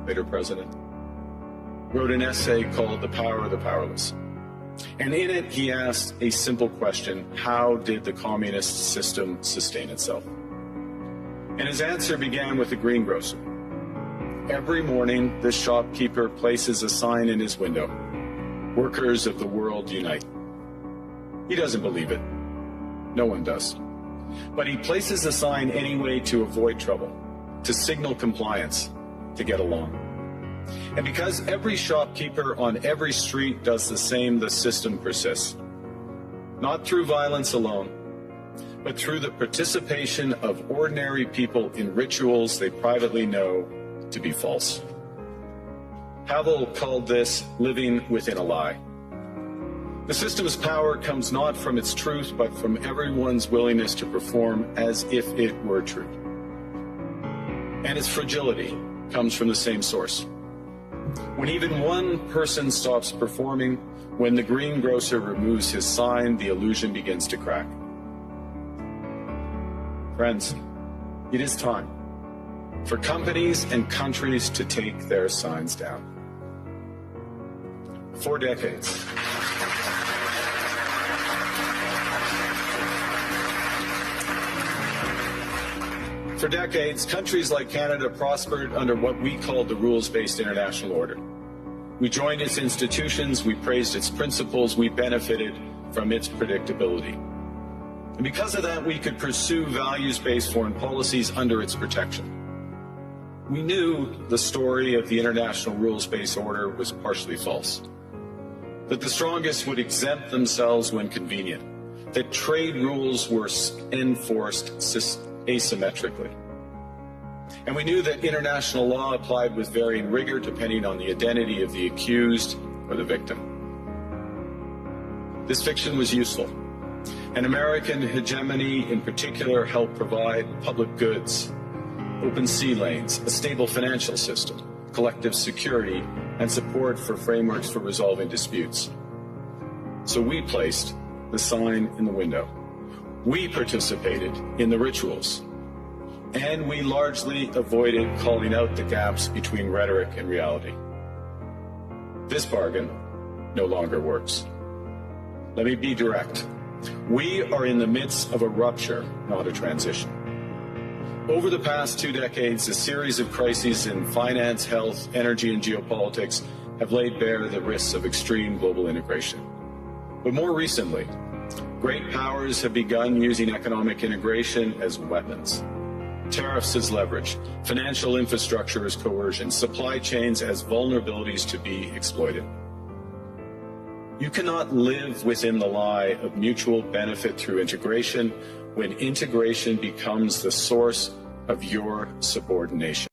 later president, wrote an essay called The Power of the Powerless. And in it, he asked a simple question: how did the communist system sustain itself? And his answer began with the greengrocer. Every morning, this shopkeeper places a sign in his window: "Workers of the world unite." He doesn't believe it. No one does. But he places a sign anyway to avoid trouble, to signal compliance, to get along. And because every shopkeeper on every street does the same, the system persists. Not through violence alone, but through the participation of ordinary people in rituals they privately know to be false. Havel called this living within a lie. The system's power comes not from its truth, but from everyone's willingness to perform as if it were true. And its fragility comes from the same source. When even one person stops performing, when the greengrocer removes his sign, the illusion begins to crack. Friends, it is time for companies and countries to take their signs down. For decades, countries like Canada prospered under what we called the rules-based international order. We joined its institutions, we praised its principles, we benefited from its predictability. And because of that, we could pursue values-based foreign policies under its protection. We knew the story of the international rules-based order was partially false, that the strongest would exempt themselves when convenient, that trade rules were enforced asymmetrically. And we knew that international law applied with varying rigor depending on the identity of the accused or the victim. This fiction was useful, and American hegemony in particular helped provide public goods, open sea lanes, a stable financial system, collective security, and support for frameworks for resolving disputes. So we placed the sign in the window. We participated in the rituals, and we largely avoided calling out the gaps between rhetoric and reality. This bargain no longer works. Let me be direct. We are in the midst of a rupture, not a transition. Over the past 2 decades, a series of crises in finance, health, energy, and geopolitics have laid bare the risks of extreme global integration. But more recently, great powers have begun using economic integration as weapons. Tariffs as leverage, financial infrastructure as coercion, supply chains as vulnerabilities to be exploited. You cannot live within the lie of mutual benefit through integration when integration becomes the source of your subordination.